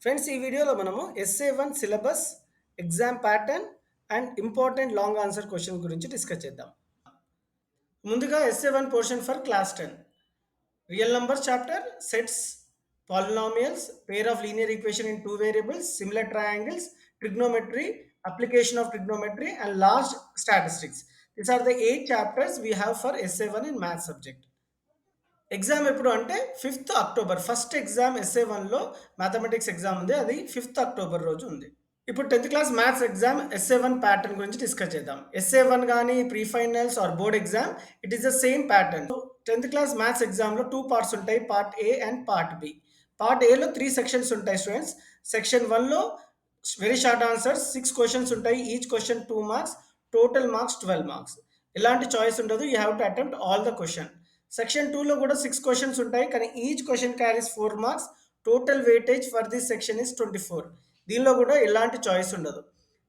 Friends, ఈ వీడియోలో మనము SA1 syllabus, exam pattern and important long answer question గురించి డిస్కస్ చేద్దాం. ముందుగా SA1 portion for class 10. Real number chapter, sets, polynomials, pair of linear equation in two variables, similar triangles, trigonometry, application of trigonometry and large statistics. These are the 8 chapters we have for SA1 in math subject. Exam ఎప్పుడు అంటే 5th October. First exam SA1లో mathematics exam ఉంది, అది 5th October రోజు ఉంది. ఇప్పుడు 10th class maths exam SA1 pattern గురించి discuss చేద్దాం. SA1 కానీ pre finals or board exam, it is the same pattern. 10th class maths ఎగ్జామ్లో 2 పార్ట్స్ ఉంటాయి, part A and part B. Part ఏలో 3 సెక్షన్స్ ఉంటాయి స్టూడెంట్స్. సెక్షన్ 1లో very short answers 6 questions ఉంటాయి, each question 2 marks, total marks 12 marks. ఎలాంటి choice ఉండదు, you have to attempt all the question. Section 2లో కూడా 6 క్వశ్చన్స్ ఉంటాయి, కానీ each question carries 4 marks. Total weightage for this section is 24. దీనిలో కూడా ఎలాంటి చాయిస్ ఉండదు.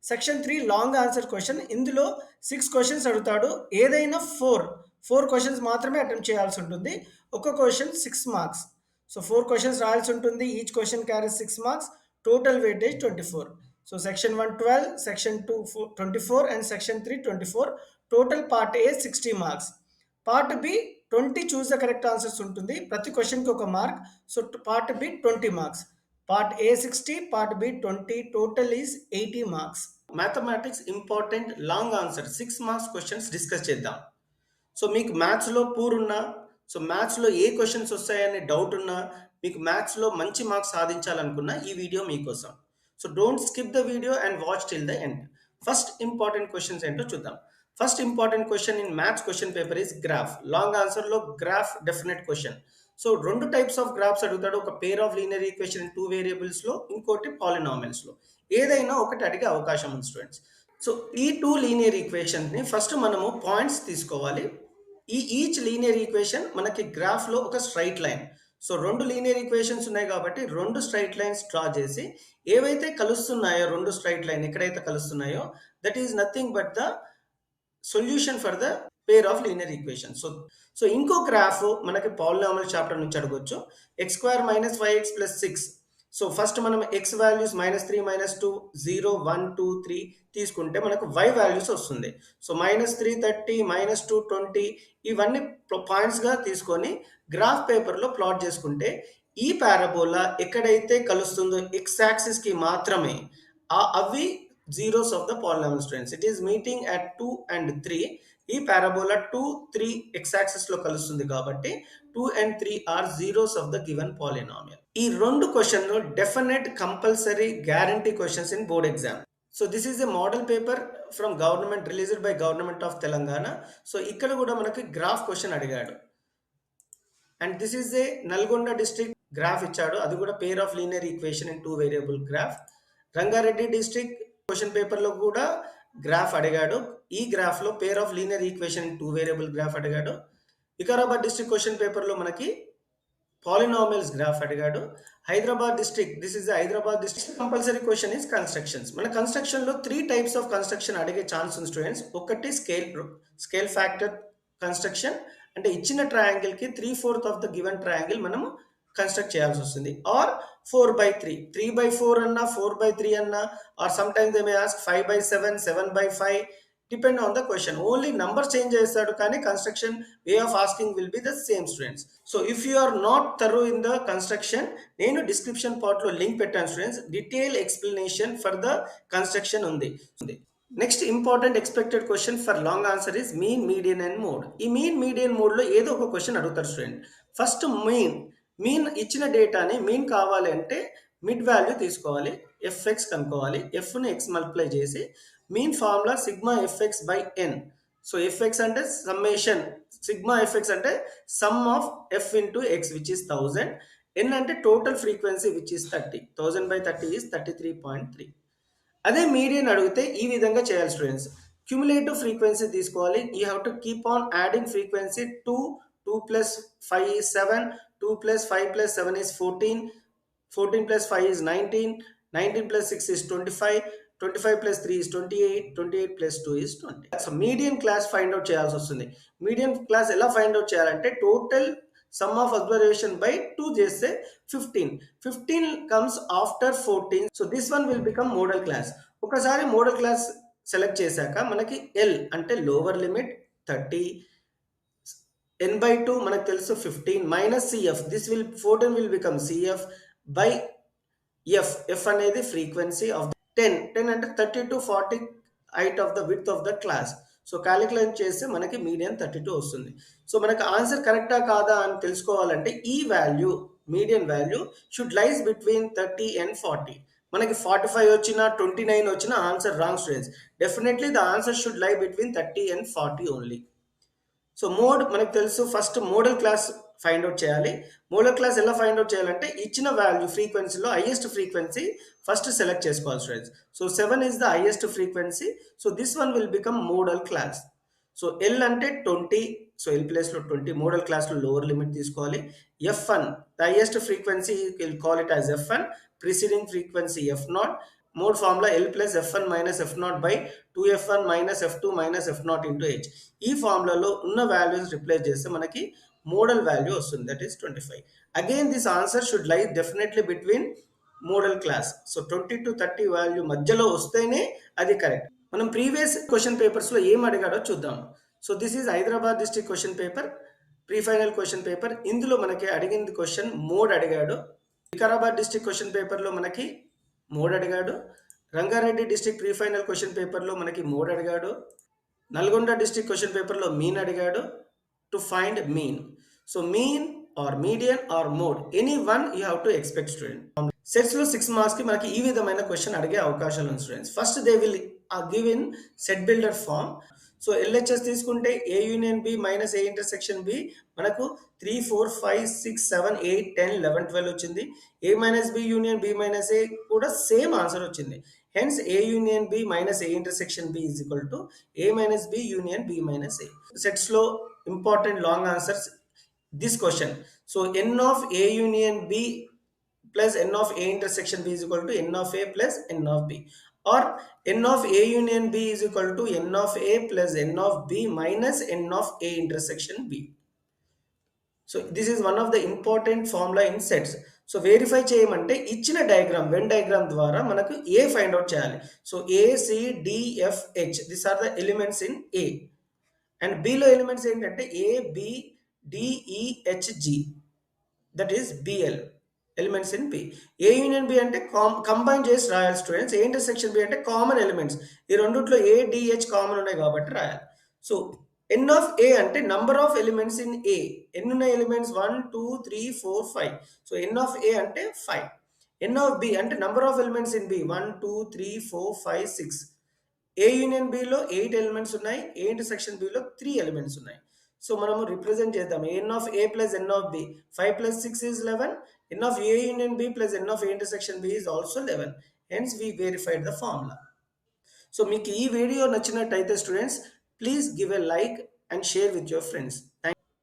Section 3 long answer question. ఇందులో 6 క్వశ్చన్స్ అడుగుతాడు, ఏదైనా 4 క్వశ్చన్స్ మాత్రమే అటెంప్ట్ చేయాల్సి ఉంటుంది. ఒక క్వశ్చన్ 6 మార్క్స్. సో 4 క్వశ్చన్స్ రాయాల్సి ఉంటుంది, each question carries 6 marks, total weightage 24. So section 1 12, section 2 24 and section 3 24. Total part A 60 marks. Part B 20 choose the correct answers ఉంటుంది, ప్రతి క్వశ్చన్కి ఒక mark. So part B 20 marks. Part A 60, part B 20, total is 80 marks. Mathematics important long answer 6 marks questions discuss చేద్దాం. So మీకు మ్యాథ్స్లో poor ఉన్నా, so మ్యాథ్స్లో ఏ questions వస్తాయనే doubt ఉన్నా, మీకు మ్యాథ్స్లో మంచి మార్క్స్ సాధించాలనుకున్నా ఈ వీడియో మీకోసం. So don't skip the video and watch till the end. First important questions ఏంటో చూద్దాం. First important question in maths question paper is graph. Long ఆన్సర్లో graph definite question. So 2 types of graphs అడుగుతాడు, ఒక pair of linear equation in 2 వేరియబుల్స్లో, ఇంకోటి పాలినామియల్స్లో. ఏదైనా ఒకటి అడిగే అవకాశం ఉంది స్టూడెంట్స్. సో ఈ 2 లీనియర్ ఈక్వేషన్స్ని ఫస్ట్ మనము పాయింట్స్ తీసుకోవాలి. ఈచ్ లీనియర్ ఈక్వేషన్ మనకి గ్రాఫ్లో ఒక straight line. So 2 linear equations ఉన్నాయి కాబట్టి 2 స్ట్రైట్ లైన్స్ డ్రా చేసి, ఏవైతే కలుస్తున్నాయో 2 స్ట్రైట్ లైన్ ఎక్కడైతే కలుస్తున్నాయో, that is nothing but the solution for the pair of linear equation. So ఇంకో గ్రాఫ్ మనకి పాలినామియల్ చాప్టర్ నుంచి అడగొచ్చు. x² - 5x + 6. సో ఫస్ట్ మనం x వాల్యూస్ -3, -2, 0, 1, 2, 3 తీసుకుంటే మనకు y వాల్యూస్ వస్తుంది. సో -3 30, -2 20, ఇవన్నీ పాయింట్స్గా తీసుకొని గ్రాఫ్ పేపర్లో ప్లాట్ చేసుకుంటే, ఈ పారాబోలా ఎక్కడైతే కలుస్తుందో x యాక్సిస్కి మాత్రమే అవి zeros of the polynomial students. It is meeting at 2 and 3. ఈ పారాబోలా 2, 3 x-axis లో కలుస్తుంది కాబట్టి 2 and 3 are zeros of the given polynomial. ఈ 2 క్వశ్చన్లు definite compulsory guarantee questions in board exam. So this is a model paper from government, released by government of Telangana. So ఇక్కడ కూడా మనకి graph question అడిగాడు. And this is a Nalgonda district graph ఇచ్చాడు, అది కూడా pair of linear equation in 2 variable graph. Rangareddy district question పేపర్లో కూడా graph అడిగాడు. ఈ గ్రాఫ్లో pair of linear equation in 2 variable graph అడిగాడు. వికారాబాద్ డిస్ట్రిక్ట్ క్వశ్చన్ పేపర్లో మనకి పాలినామియల్స్ గ్రాఫ్ అడిగాడు. Hyderabad district, this is the Hyderabad district compulsory question is constructions. మన కన్స్ట్రక్షన్లో 3 టైప్స్ ఆఫ్ కన్స్ట్రక్షన్ అడిగే ఛాన్స్ ఉంది స్టూడెంట్స్. ఒకటి స్కేల్ ఫ్యాక్టర్ కన్స్ట్రక్షన్, అంటే ఇచ్చిన ట్రయాంగిల్కి 3/4 ఆఫ్ ద గివెన్ ట్రయాంగిల్ మనము కన్స్ట్రక్ట్ చేయాల్సి వస్తుంది. ఆర్ 4/3, 3/4 అన్నా 4/3 అన్నా, or sometimes they may ask 5/7, 7/5, depend on the question. Only number change చేస్తాడు, కానీ construction way of asking will be the same students. So if you are not thorough in the construction, నేను description పార్ట్లో link పెట్టాను students, detail explanation for the construction ఉంది. Next important expected question for long answer is mean, median and mode. ఈ mean, median, మోడ్లో ఏదో ఒక question అడుగుతారు student. First mean ఇచ్చిన డేటాని మీన్ కావాలి అంటే మిడ్ వాల్యూ తీసుకోవాలి, fx కనుక్కోవాలి, fని x మల్టిప్లై చేసి mean formula sigma fx by n. So fx అంటే సమ్మేషన్, సిగ్మా fx అంటే some of f into x which is 1000, n అంటే total frequency which is 30, 1000/30 is 33.3. అదే మీడియన్ అడిగితే ఈ విధంగా చేయాలి స్టూడెంట్స్. క్యుములేటివ్ ఫ్రీక్వెన్సీ తీసుకోవాలి, you have to keep on adding frequency. 2 + 5 is 7, 2 + 5 + 7 is 14, 14 + 5 is 19, 19 + 6 is 25, 25 + 3 is 28, 28 + 2 is 20. So median class find out చేయాల్సి వస్తుంది. Median class ఎలా ఫైండ్ అవుట్ చేయాలంటే total some of observation by 2 చేస్తే 15 comes after 14. So this one will become modal class. ఒకసారి modal class select చేశాక మనకి L అంటే lower limit 30, n by 2 మనకు తెలుసు 15 minus cf, this will 14 will become cf by f అనేది frequency of 10 అంటే 30 to 40 height of the width of the class. So calculate చేస్తే మనకి మీడియన్ 32 వస్తుంది. సో మనకి ఆన్సర్ కరెక్టా కాదా అని తెలుసుకోవాలంటే ఈ value median value should lies between 30 and 40. మనకి 45 వచ్చినా 29 వచ్చినా answer wrong students. Definitely the answer should lie between 30 and 40 only. So mode మనకు తెలుసు, first modal class find out చేయాలి. మోడల్ క్లాస్ ఎలా ఫైండ్ అవుట్ చేయాలంటే ఇచ్చిన వాల్యూ ఫ్రీక్వెన్సీలో హైయెస్ట్ ఫ్రీక్వెన్సీ ఫస్ట్ సెలెక్ట్ చేసుకోవాలి students. So 7 is the highest frequency. So this one will become modal class. So L అంటే 20, so L ప్లేస్లో 20, model క్లాస్లో lower limit తీసుకోవాలి. F1 the highest frequency will call it as F1, preceding frequency F0. Mode formula L plus F1 minus F0 by 2F1 minus F2 minus F0 into H. ఈ ఫార్ములాలో ఉన్న values replace చేస్తే మనకి modal value వస్తుంది, that is 25. Again this answer should lie definitely between modal class. So 20 to 30 వాల్యూ మధ్యలో వస్తేనే అది కరెక్ట్. మనం ప్రీవియస్ క్వశ్చన్ పేపర్స్లో ఏం అడిగాడో చూద్దాం. So this is Hyderabad district question paper, pre final question paper. ఇందులో మనకి అడిగింది క్వశ్చన్ మోడ్ అడిగాడు. వికారాబాద్ డిస్ట్రిక్ట్ క్వశ్చన్ పేపర్లో మనకి మోడ్ అడిగాడు. Rangareddy district pre final question పేపర్లో మనకి మోడ్ అడిగాడు. నల్గొండ డిస్ట్రిక్ట్ క్వశ్చన్ పేపర్లో మీన్ అడిగాడు. To find mean. So mean or median or mode, any one you have to expect student. సెట్స్లో 6 మార్క్స్కి మనకి ఈ విధమైన క్వశ్చన్ అడిగే అవకాశాలు ఉంది students. First they will give in set builder form. So LHS తీసుకుంటే A union B minus A intersection B మనకు 3, 4, 5, 6, 7, 8, 10, 11, 12 వచ్చింది. A minus B union B minus A కూడా సేమ్ ఆన్సర్ వచ్చింది. Hence A union B minus A intersection B is equal to A minus B union B minus A. సెట్స్లో important long answers this question. So n of a union b plus n of a intersection b is equal to n of a plus n of b, or n of a union b is equal to n of a plus n of b minus n of a intersection b. So this is one of the important formula in sets. So verify చేయమంటే ఇచ్చిన diagram Venn diagram ద్వారా మనకు A find out చేయాలి. So A C D F H these are the elements in A, and బిలో elements ఏంటంటే A B D E H G, that is బిఎల్ elements in B. A union B అంటే combine చేసి రాయాలి students. A intersection B అంటే common elements, ఈ రెండిట్లో ఏ DH common ఉన్నాయి కాబట్టి రాయాలి. సో ఎన్ ఆఫ్ ఏ అంటే number of elements in A. ఎన్ని ఉన్నాయి elements? 1, 2, 3, 4, 5. So N of A అంటే 5. ఎన్ ఆఫ్ బి అంటే number of elements in B 1, 2, 3, 4, 5, 6. A union బిలో 8 ఎలిమెంట్స్ ఉన్నాయి, ఏ ఇంటర్సెక్షన్ బిలో 3 ఎలిమెంట్స్ ఉన్నాయి. సో మనము రిప్రజెంట్ చేద్దాం. N of A plus N of B, 5 plus 6 is 11. N of A union B plus N of A intersection B is also 11. Hence we verified the formula. So మీకు ఈ video నచ్చినట్టయితే students please give a like and share with your friends.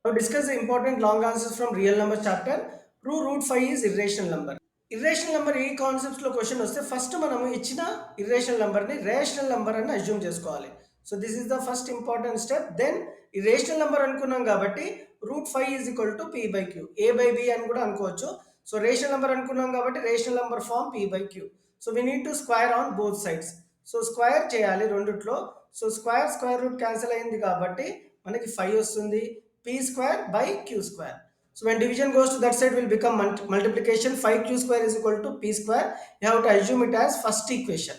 Now discuss the important long answers from real number chapter. Prove root 5 is irrational number. Irrational number ఈ కాన్సెప్ట్స్లో question వస్తే first మనము ఇచ్చిన irrational నెంబర్ని rational number అని assume చేసుకోవాలి. So this is the first important step. Then ఈ rational number అనుకున్నాం కాబట్టి root 5 is equal to P by Q, A by B అని కూడా అనుకోవచ్చు. సో రేషనల్ నెంబర్ అనుకున్నాం కాబట్టి rational number form P by Q. So we need to square on both sides. So square చేయాలి రెండిట్లో. So square root cancel అయింది కాబట్టి మనకి 5 వస్తుంది, p square by q square. So when division goes to that side will become multiplication. 5q square is equal to p square. You have to assume it as first equation.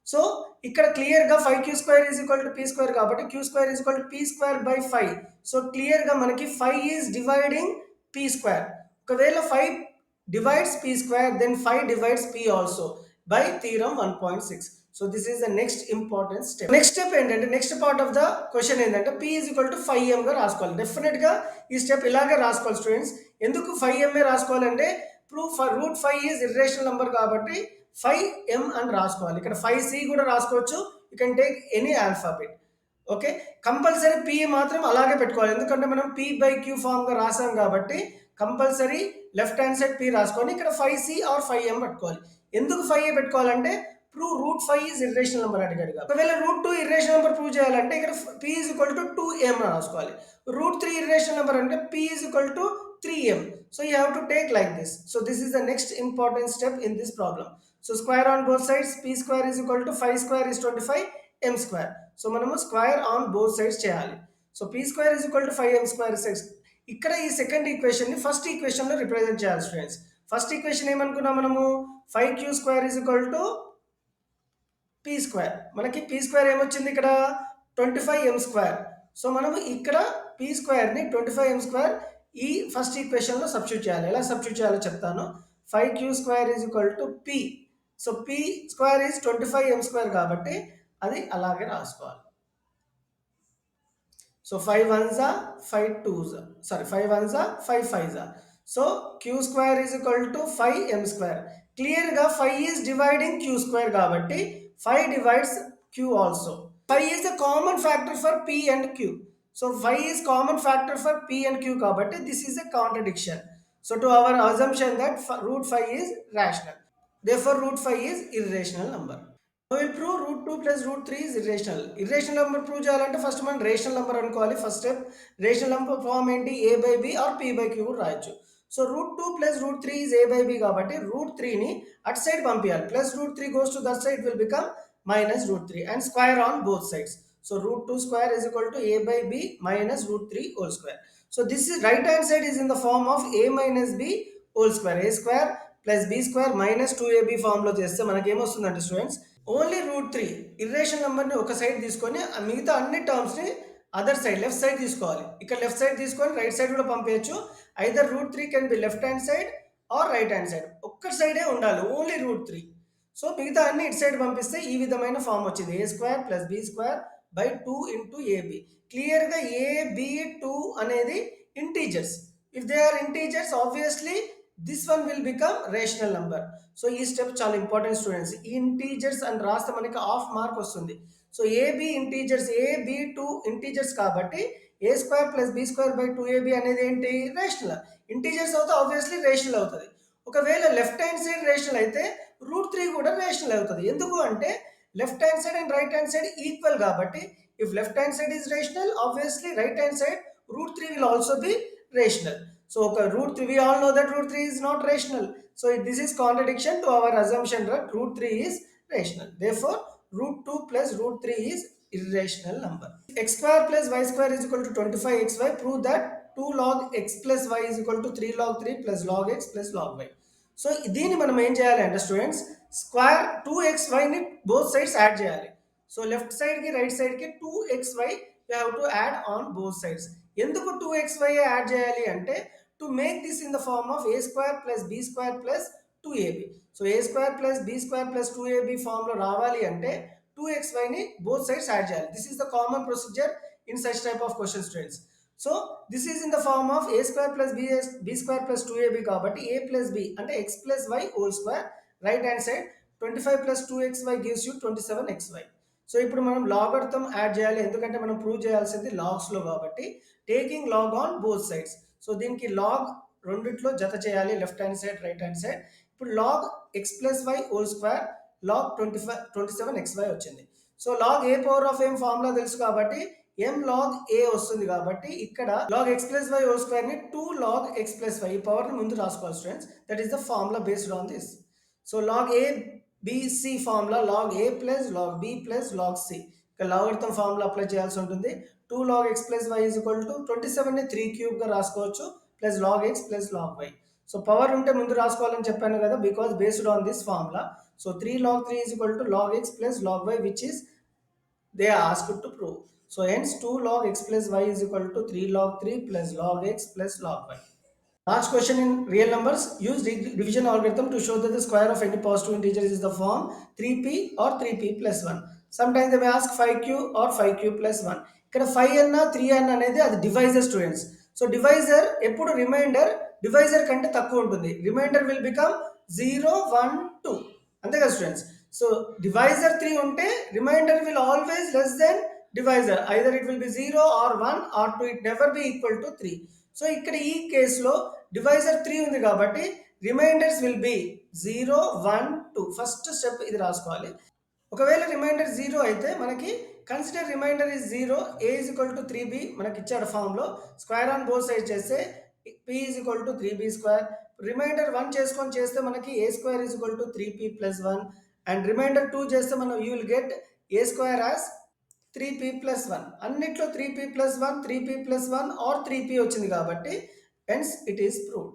So ఇక్కడ క్లియర్గా 5q square is equal to p square కాబట్టి q square is equal to p square by 5. So క్లియర్గా మనకి 5 is dividing p square. ఒకవేళ 5 divides p square then 5 divides p also by theorem 1.6. So this is the next important step. Next step ఏంటంటే next part of the question ఏంటంటే p is equal to 5m గా రాసుకోవాలి. డెఫినెట్గా ఈ step ఇలాగే రాసుకోవాలి students. ఎందుకు 5m రాసుకోవాలంటే proof root 5 is irrational number కాబట్టి 5m అని రాసుకోవాలి. ఇక్కడ 5c కూడా రాసుకోవచ్చు. You can take any alphabet. Okay, compulsory p మాత్రం అలాగే పెట్టుకోవాలి. ఎందుకంటే మనం p బై q ఫామ్గా రాసాం కాబట్టి compulsory left hand side p రాసుకొని ఇక్కడ 5c ఆర్ 5m పెట్టుకోవాలి. ఎందుకు 5a పెట్టుకోవాలంటే prove root 5 is irrational number అడిగాడు. ఒకవేళ రూట్ 2 ఇర్రేషనల్ నెంబర్ ప్రూవ్ చేయాలంటే ఇక్కడ p is equal to 2m రాసుకోవాలి. రూట్ 3 ఇర్రేషనల్ నెంబర్ అంటే p is equal to 3m. So you have to take like this. So this is the next important step in this problem. So square on both sides, p square is equal to 5 square is 25 m square. So మనము square on both sides చేయాలి. So p square is equal to 5m square is ఇక్కడ ఈ second equation ని first equation లో represent చేయాలి students. First equation ఏమనుకున్నాం మనము 5q square is equal to p square. మనకి p స్క్వేర్ ఏమొచ్చింది ఇక్కడ 25m స్క్వేర్. సో మనము ఇక్కడ p స్క్వేర్ ని 25m స్క్వేర్ ఈ ఫస్ట్ ఈక్వేషన్ లో సబ్స్టిట్యూట్ చేయాలి. ఎలా సబ్స్టిట్యూట్ చేయాలో చెప్తాను. 5q square is equal to p. So p square is 25m square కాబట్టి అది అలాగే రాసుకోవాలి. So 5 1s are 5 2s, sorry 5 1s are 5 5s are. So q square is equal to 5m square. Clear గా 5 is dividing q square కాబట్టి 5 divides q also. 5 is the common factor for p and q. So 5 is common factor for p and q కాబట్టి this is a contradiction. So to our assumption that root 5 is rational. Therefore root 5 is irrational number. We will prove root 2 plus root 3 is irrational. Irrational number prove చేయాలంటే first మనం rational number అనుకోవాలి. First step rational number form ఏంటి, a by b or p by q కూడా రాయొచ్చు. So root 2 plus root 3 is a by b కాబట్టి route 3ని అటు side పంపించాలి. Plus root 3 goes to that side will become minus root 3 and square on both sides. So root 2 square is equal to a by b minus root 3 whole square. So this is right hand side is in the form of a minus b whole square. A square plus b square minus 2ab form లో చేస్తే మనకి ఏమొస్తుందంటే students only route 3 irrational నెంబర్ని ఒక side తీసుకొని మిగతా అన్ని టర్మ్స్ని అదర్ సైడ్ లెఫ్ట్ సైడ్ తీసుకోవాలి. ఇక్కడ లెఫ్ట్ సైడ్ తీసుకొని రైట్ సైడ్ కూడా పంపేయచ్చు. Either root 3 can be left hand side or right hand side. ఒక్క సైడే ఉండాలి, ఓన్లీ రూట్ 3. సో మిగతా అన్ని ఇటు సైడ్ పంపిస్తే ఈ విధమైన ఫామ్ వచ్చింది. A square plus B square by 2 into AB. క్లియర్గా AB2 అనేది integers. If they are integers obviously this one will become rational number. So ఈ స్టెప్ చాలా ఇంపార్టెంట్ స్టూడెంట్స్. ఈ ఇంటీజర్స్ అని రాస్తే మనకి హాఫ్ మార్క్ వస్తుంది. So AB integers, AB2 integers కాబట్టి A square plus B square by 2ab అనేది ఏంటి, రేషనల్. ఇంటీజర్స్ అవుతే ఆబ్వియస్లీ రేషనల్ అవుతుంది. ఒకవేళ లెఫ్ట్ హ్యాండ్ సైడ్ రేషనల్ అయితే రూట్ 3 కూడా రేషనల్ అవుతుంది. ఎందుకు అంటే left hand side and right hand side equal కాబట్టి if left hand side is rational obviously right hand side root 3 will also be rational. So root 3, we all know that root 3 is not rational. So this is contradiction to our assumption that root 3 is rational. Therefore root 2 plus root 3 is irrational number. X square plus y square is equal to 25xy. Prove that 2 log x plus y is equal to 3 log 3 plus log x plus log y. So దీన్ని మనం ఏం చేయాలి అంటే students square 2xyని both sides add చేయాలి. So left సైడ్కి right సైడ్కి 2xy you have to add on both sides. ఎందుకు 2xy యాడ్ చేయాలి అంటే to make this in the form of A square plus B square plus 2ab. So A square plus B square plus 2ab ఫామ్లో రావాలి అంటే 2xyని both sides add చేయాలి. This is the common procedure in such type of question students. So this is in the form of A square plus B square plus 2ab కాబట్టి a plus b అంటే x plus y whole square. Right hand side 25 plus 2xy gives you 27xy. So ఇప్పుడు మనం logarithm add చేయాలి, ఎందుకంటే మనం prove చేయాల్సింది లాగ్స్లో కాబట్టి taking log on both sides. So దీనికి లాగ్ రెండిట్లో జత చేయాలి, left hand side right hand side. ఇప్పుడు log x plus Y whole square log 27xy వచ్చింది. So log A power of m formula తెలుసు కాబట్టి m log a వస్తుంది కాబట్టి ఇక్కడ log x plus y whole square ని 2 log x plus y ఈ power ని ముందు రాసుకోవాలి students. That is the formula based on this. So log a b c formula log a plus log b plus log c. ఇక్కడ logarithm formula apply చేయాల్సి ఉంటుంది. 2 log x plus y is equal to 27 ని 3 cube గా రాసుకోవచ్చు plus log x plus log y. So power ఉంటే ముందు రాసుకోవాలని చెప్పాను కదా, because based on this formula. So 3 log 3 is equal to log x plus log y which is they are asked to prove. So hence 2 log x plus y is equal to 3 log 3 plus log x plus log y. Last question in real numbers. Use division algorithm to show that the square of any positive integer is the form 3p or 3p plus 1. Sometimes they may ask 5q or 5q plus 1. ఇక్కడ 5 అన్న 3 అన్న అనేది అది divisor students. So divisor ఎప్పుడు reminder divisor కంటే తక్కువ ఉంటుంది. Reminder will become 0 1 2 అంతే కదా స్టూడెంట్స్. సో డివైజర్ 3 ఉంటే remainder will always less than divisor. Either it will be 0 or 1 or 2. It never be equal to 3. So ఇక్కడ ఈ కేసులో డివైజర్ 3 ఉంది కాబట్టి remainders will be 0 1 2. First step ఇది రాసుకోవాలి. ఒకవేళ రిమైండర్ 0 అయితే మనకి consider remainder is 0, a is equal to 3b మనకి ఇచ్చాడు ఫామ్లో. స్క్వేర్ ఆన్ బోత్ సైడ్ చేస్తే p is equal to 3b square. Reminder 1 చేసుకొని చేస్తే మనకి a square is equal to 3p plus 1 and remainder 2 చేస్తే మనం you will get a square as 3p plus 1. అన్నిట్లో 3p plus 1, 3p plus 1 are 3p వచ్చింది కాబట్టి hence it is proved.